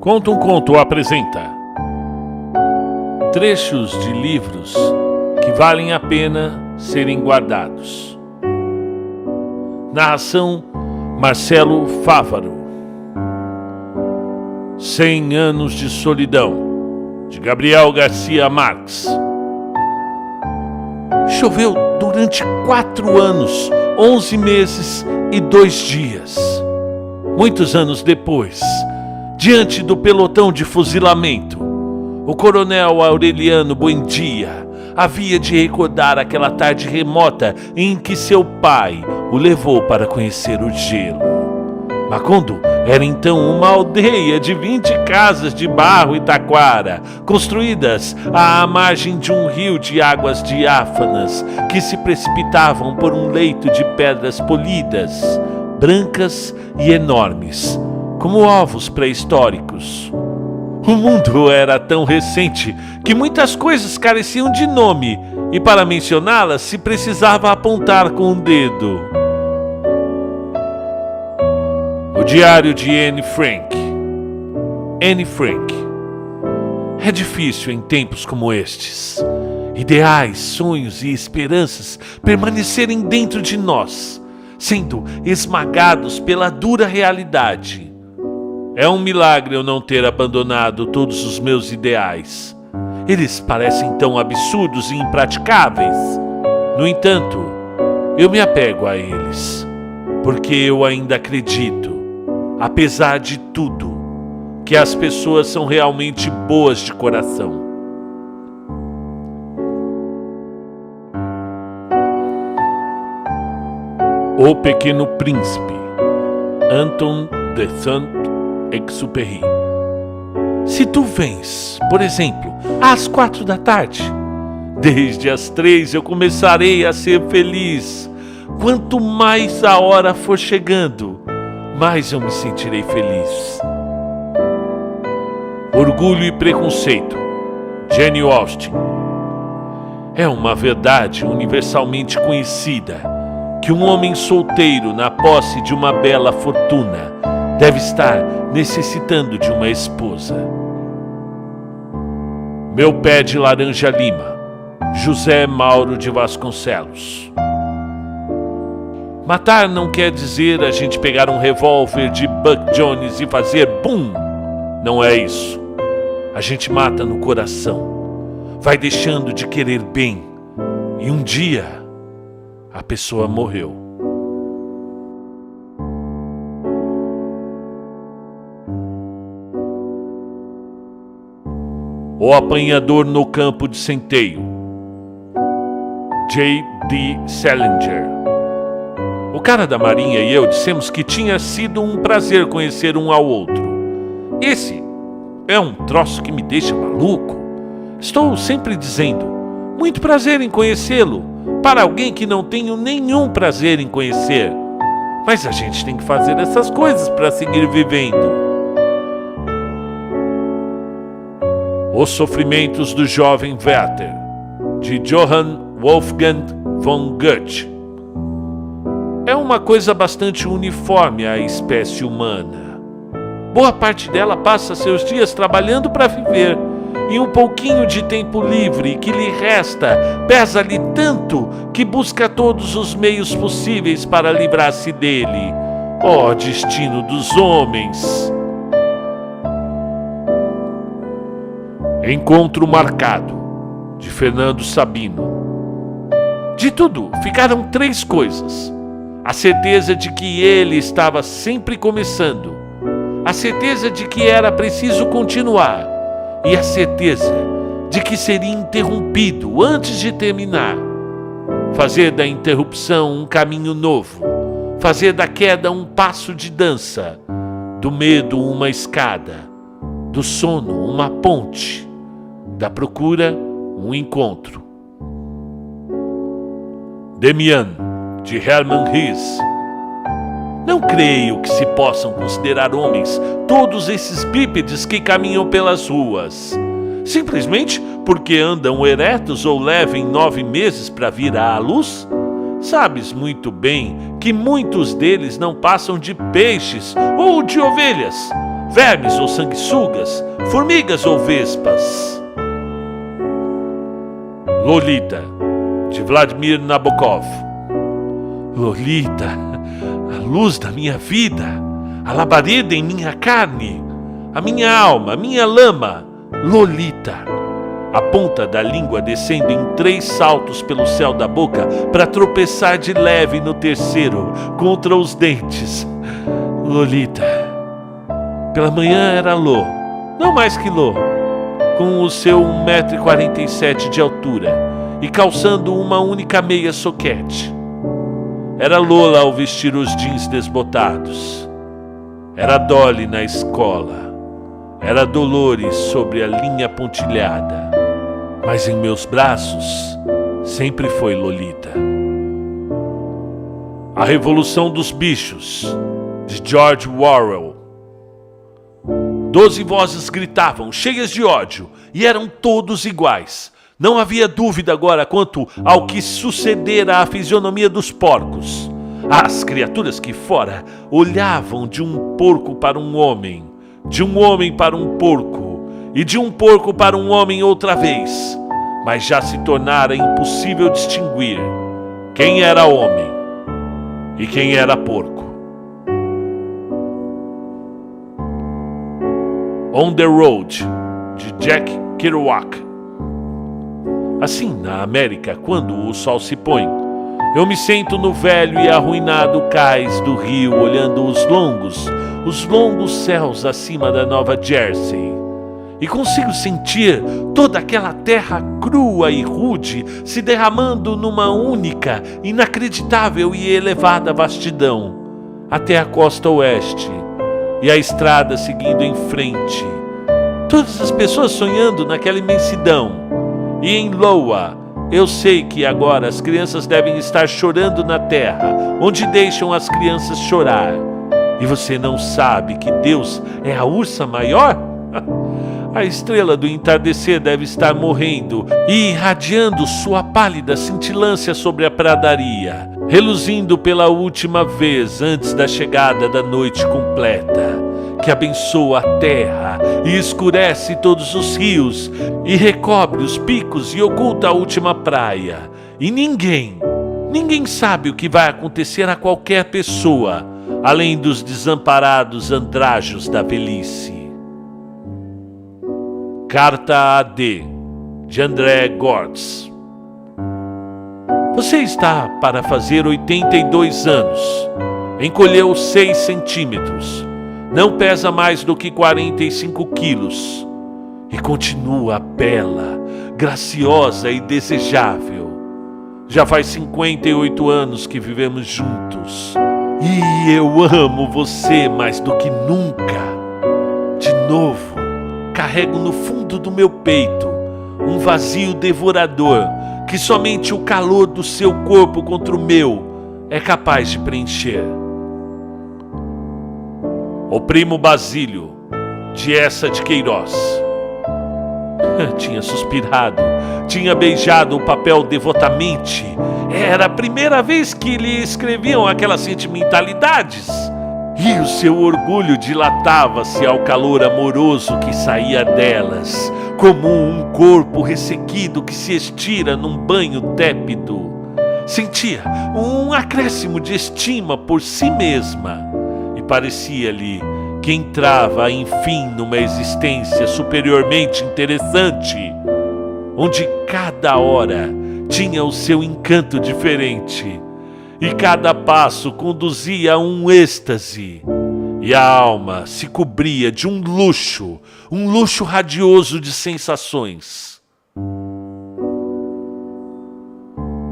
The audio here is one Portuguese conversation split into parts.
Conta um Conto apresenta trechos de livros que valem a pena serem guardados. Narração Marcelo Fávaro. 100 anos de solidão, de Gabriel Garcia Marques. Choveu durante 4 anos, 11 meses e 2 dias. Muitos anos depois, diante do pelotão de fuzilamento, o coronel Aureliano Buendia havia de recordar aquela tarde remota em que seu pai o levou para conhecer o gelo. Macondo era então uma aldeia de 20 casas de barro e taquara, construídas à margem de um rio de águas diáfanas que se precipitavam por um leito de pedras polidas, brancas e enormes, como ovos pré-históricos. O mundo era tão recente que muitas coisas careciam de nome, e para mencioná-las se precisava apontar com o dedo. O Diário de Anne Frank. Anne Frank. É difícil em tempos como estes, ideais, sonhos e esperanças permanecerem dentro de nós, sendo esmagados pela dura realidade. É um milagre eu não ter abandonado todos os meus ideais. Eles parecem tão absurdos e impraticáveis. No entanto, eu me apego a eles, porque eu ainda acredito, apesar de tudo, que as pessoas são realmente boas de coração. O Pequeno Príncipe, Anton de Saint-Exupéry. Se tu vens, por exemplo, às 4 da tarde, desde as 3 eu começarei a ser feliz. Quanto mais a hora for chegando, mais eu me sentirei feliz. Orgulho e Preconceito, Jane Austen. É uma verdade universalmente conhecida que um homem solteiro na posse de uma bela fortuna deve estar necessitando de uma esposa. Meu Pé de Laranja Lima, José Mauro de Vasconcelos. Matar não quer dizer a gente pegar um revólver de Buck Jones e fazer BUM! Não é isso. A gente mata no coração, vai deixando de querer bem, e um dia a pessoa morreu. O Apanhador no Campo de Centeio, J.D. Salinger. O cara da marinha e eu dissemos que tinha sido um prazer conhecer um ao outro. Esse é um troço que me deixa maluco. Estou sempre dizendo, muito prazer em conhecê-lo, para alguém que não tenho nenhum prazer em conhecer. Mas a gente tem que fazer essas coisas para seguir vivendo. Os Sofrimentos do Jovem Werther, de Johann Wolfgang von Goethe. É uma coisa bastante uniforme à espécie humana. Boa parte dela passa seus dias trabalhando para viver, e um pouquinho de tempo livre que lhe resta pesa-lhe tanto que busca todos os meios possíveis para livrar-se dele. Ó destino dos homens! Encontro Marcado, de Fernando Sabino. De tudo, ficaram 3 coisas: a certeza de que ele estava sempre começando, a certeza de que era preciso continuar, e a certeza de que seria interrompido antes de terminar. Fazer da interrupção um caminho novo, fazer da queda um passo de dança, do medo uma escada, do sono uma ponte, da procura um encontro. Demian, de Hermann Hesse. Não creio que se possam considerar homens todos esses bípedes que caminham pelas ruas, simplesmente porque andam eretos ou levem 9 meses para vir à luz. Sabes muito bem que muitos deles não passam de peixes ou de ovelhas, vermes ou sanguessugas, formigas ou vespas. Lolita, de Vladimir Nabokov. Lolita, a luz da minha vida, a labareda em minha carne, a minha alma, a minha lama. Lolita, a ponta da língua descendo em 3 saltos pelo céu da boca para tropeçar de leve no terceiro contra os dentes. Lolita. Pela manhã era Lô, não mais que Lô, com o seu 1,47 m de altura e calçando uma única meia soquete. Era Lola ao vestir os jeans desbotados. Era Dolly na escola. Era Dolores sobre a linha pontilhada. Mas em meus braços sempre foi Lolita. A Revolução dos Bichos, de George Orwell. 12 vozes gritavam, cheias de ódio, e eram todos iguais. Não havia dúvida agora quanto ao que sucedera à fisionomia dos porcos. As criaturas que fora olhavam de um porco para um homem, de um homem para um porco, e de um porco para um homem outra vez. Mas já se tornara impossível distinguir quem era homem e quem era porco. On the Road, de Jack Kerouac. Assim, na América, quando o sol se põe, eu me sento no velho e arruinado cais do rio, olhando os longos céus acima da Nova Jersey, e consigo sentir toda aquela terra crua e rude se derramando numa única, inacreditável e elevada vastidão, até a costa oeste, e a estrada seguindo em frente. Todas as pessoas sonhando naquela imensidão. E em Loa, eu sei que agora as crianças devem estar chorando na terra, onde deixam as crianças chorar. E você não sabe que Deus é a ursa maior? A estrela do entardecer deve estar morrendo e irradiando sua pálida cintilância sobre a pradaria, reluzindo pela última vez antes da chegada da noite completa, que abençoa a terra e escurece todos os rios e recobre os picos e oculta a última praia. E ninguém sabe o que vai acontecer a qualquer pessoa, além dos desamparados andrajos da velhice. Carta AD, de André Gortz. Você está para fazer 82 anos. Encolheu 6 centímetros. Não pesa mais do que 45 quilos. E continua bela, graciosa e desejável. Já faz 58 anos que vivemos juntos. E eu amo você mais do que nunca. De novo, carrego no fundo do meu peito um vazio devorador que somente o calor do seu corpo contra o meu é capaz de preencher. O primo Basílio, de Essa de Queiroz. Tinha suspirado, tinha beijado o papel devotamente. Era a primeira vez que lhe escreviam aquelas sentimentalidades. E o seu orgulho dilatava-se ao calor amoroso que saía delas, como um corpo ressequido que se estira num banho tépido. Sentia um acréscimo de estima por si mesma e parecia-lhe que entrava enfim numa existência superiormente interessante, onde cada hora tinha o seu encanto diferente e cada passo conduzia a um êxtase, e a alma se cobria de um luxo radioso de sensações.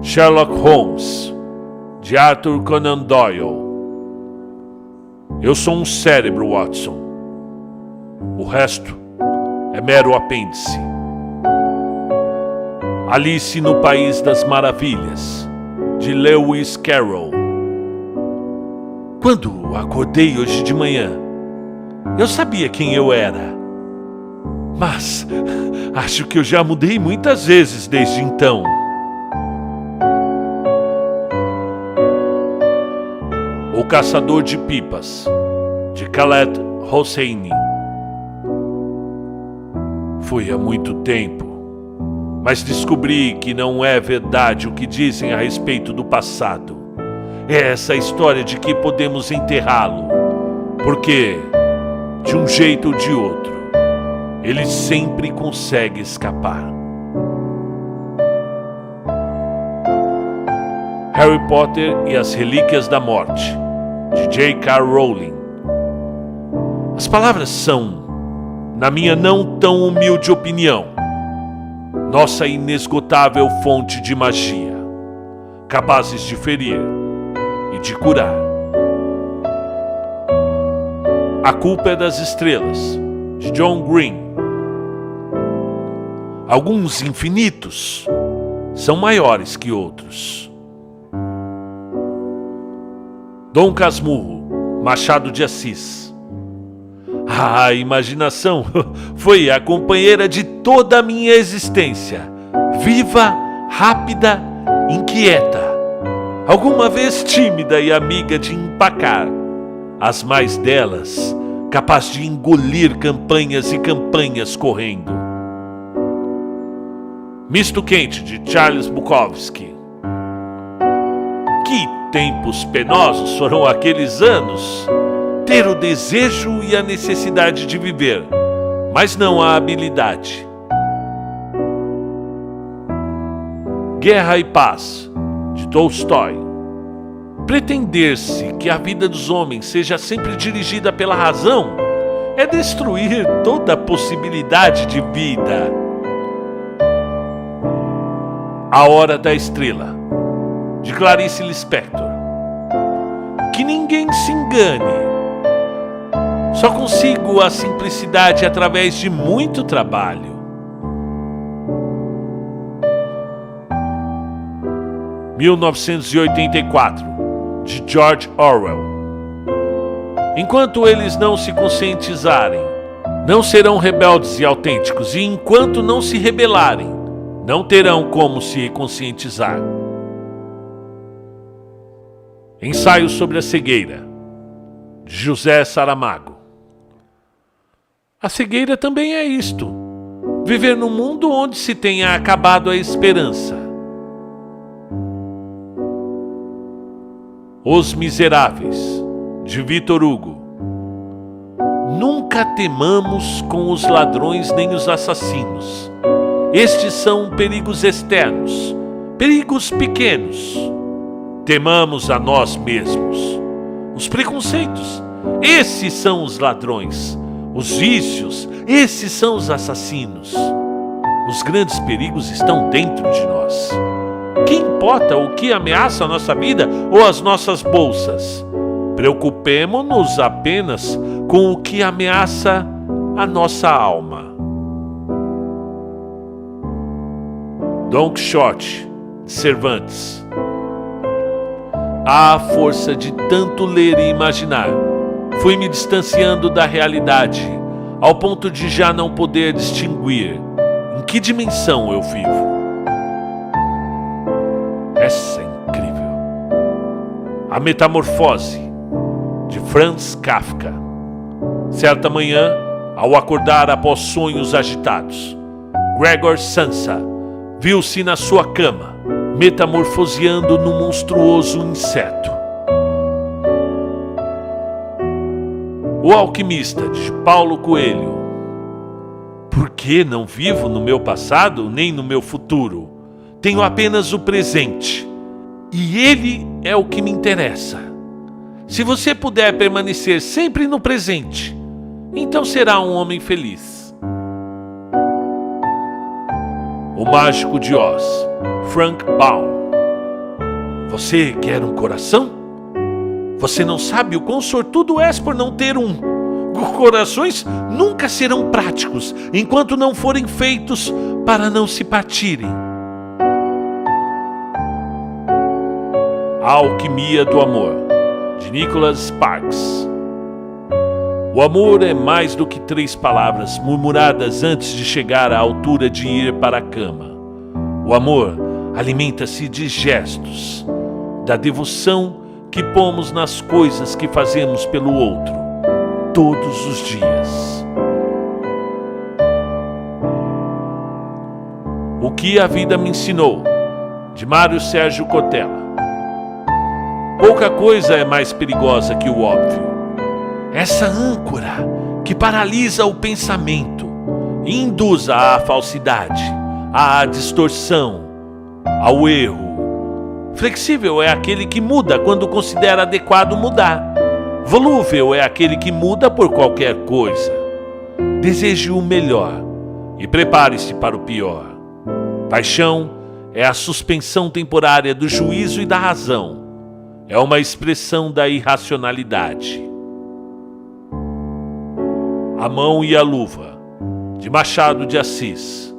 Sherlock Holmes, de Arthur Conan Doyle. Eu sou um cérebro, Watson. O resto é mero apêndice. Alice no País das Maravilhas, de Lewis Carroll. Quando acordei hoje de manhã, eu sabia quem eu era. Mas acho que eu já mudei muitas vezes desde então. O Caçador de Pipas, de Khaled Hosseini. Foi há muito tempo, mas descobri que não é verdade o que dizem a respeito do passado. É essa história de que podemos enterrá-lo, porque, de um jeito ou de outro, ele sempre consegue escapar. Harry Potter e as Relíquias da Morte, de J.K. Rowling. As palavras são, na minha não tão humilde opinião, nossa inesgotável fonte de magia, capazes de ferir e de curar. A Culpa é das Estrelas, de John Green. Alguns infinitos são maiores que outros. Dom Casmurro, Machado de Assis. A imaginação foi a companheira de toda a minha existência. Viva, rápida, inquieta. Alguma vez tímida e amiga de empacar. As mais delas, capaz de engolir campanhas e campanhas correndo. Misto Quente, de Charles Bukowski. Que tempos penosos foram aqueles anos! Ter o desejo e a necessidade de viver, mas não a habilidade. Guerra e Paz, de Tolstói. Pretender-se que a vida dos homens seja sempre dirigida pela razão é destruir toda a possibilidade de vida. A Hora da Estrela, de Clarice Lispector. Que ninguém se engane. Só consigo a simplicidade através de muito trabalho. 1984, de George Orwell. Enquanto eles não se conscientizarem, não serão rebeldes e autênticos, e enquanto não se rebelarem, não terão como se conscientizar. Ensaio sobre a Cegueira, de José Saramago. A cegueira também é isto: viver num mundo onde se tenha acabado a esperança. Os Miseráveis, de Victor Hugo. Nunca temamos com os ladrões nem os assassinos. Estes são perigos externos, perigos pequenos. Temamos a nós mesmos. Os preconceitos, esses são os ladrões. Os vícios, esses são os assassinos. Os grandes perigos estão dentro de nós. Que importa o que ameaça a nossa vida ou as nossas bolsas? Preocupemo-nos apenas com o que ameaça a nossa alma. Don Quixote, de Cervantes. À força de tanto ler e imaginar, fui me distanciando da realidade, ao ponto de já não poder distinguir em que dimensão eu vivo. Essa é incrível. A Metamorfose, de Franz Kafka. Certa manhã, ao acordar após sonhos agitados, Gregor Samsa viu-se na sua cama, metamorfoseando num monstruoso inseto. O Alquimista, de Paulo Coelho. Por que não vivo no meu passado nem no meu futuro? Tenho apenas o presente, e ele é o que me interessa. Se você puder permanecer sempre no presente, então será um homem feliz. O Mágico de Oz, Frank Baum. Você quer um coração? Você não sabe o quão sortudo és por não ter um. Corações nunca serão práticos enquanto não forem feitos para não se partirem. A Alquimia do Amor, de Nicholas Sparks. O amor é mais do que 3 palavras murmuradas antes de chegar à altura de ir para a cama. O amor alimenta-se de gestos, da devoção que pomos nas coisas que fazemos pelo outro, todos os dias. O que a vida me ensinou, de Mário Sérgio Cortella. Pouca coisa é mais perigosa que o óbvio. Essa âncora que paralisa o pensamento e induz à falsidade, à distorção, ao erro. Flexível é aquele que muda quando considera adequado mudar. Volúvel é aquele que muda por qualquer coisa. Deseje o melhor e prepare-se para o pior. Paixão é a suspensão temporária do juízo e da razão. É uma expressão da irracionalidade. A Mão e a Luva, de Machado de Assis.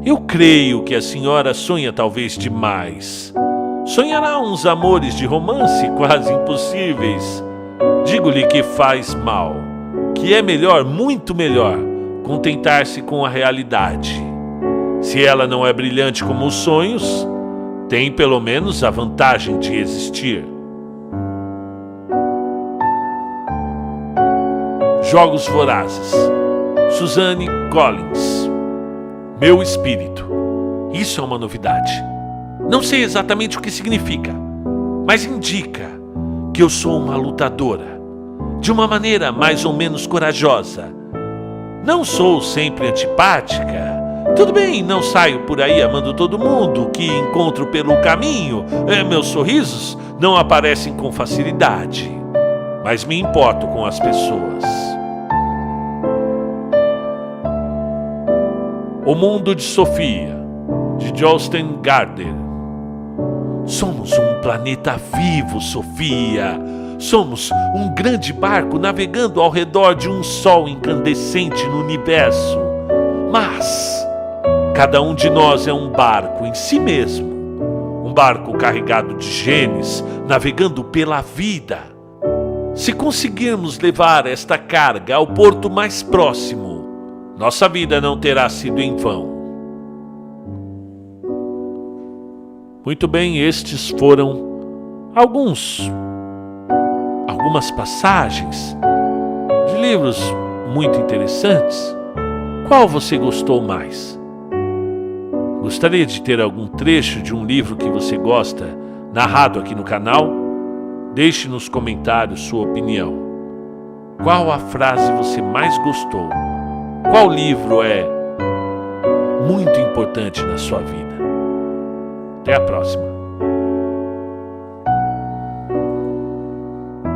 Eu creio que a senhora sonha talvez demais. Sonhará uns amores de romance quase impossíveis. Digo-lhe que faz mal, que é melhor, muito melhor, contentar-se com a realidade. Se ela não é brilhante como os sonhos, tem pelo menos a vantagem de existir. Jogos Vorazes, Suzanne Collins. Meu espírito. Isso é uma novidade. Não sei exatamente o que significa, mas indica que eu sou uma lutadora, de uma maneira mais ou menos corajosa. Não sou sempre antipática. Tudo bem, não saio por aí amando todo mundo que encontro pelo caminho. Meus sorrisos não aparecem com facilidade, mas me importo com as pessoas. O Mundo de Sofia, de Jostein Gaarder. Somos um planeta vivo, Sofia. Somos um grande barco navegando ao redor de um sol incandescente no universo. Mas cada um de nós é um barco em si mesmo. Um barco carregado de genes, navegando pela vida. Se conseguirmos levar esta carga ao porto mais próximo, nossa vida não terá sido em vão. Muito bem, estes foram algumas passagens de livros muito interessantes. Qual você gostou mais? Gostaria de ter algum trecho de um livro que você gosta narrado aqui no canal? Deixe nos comentários sua opinião. Qual a frase você mais gostou? Qual livro é muito importante na sua vida? Até a próxima.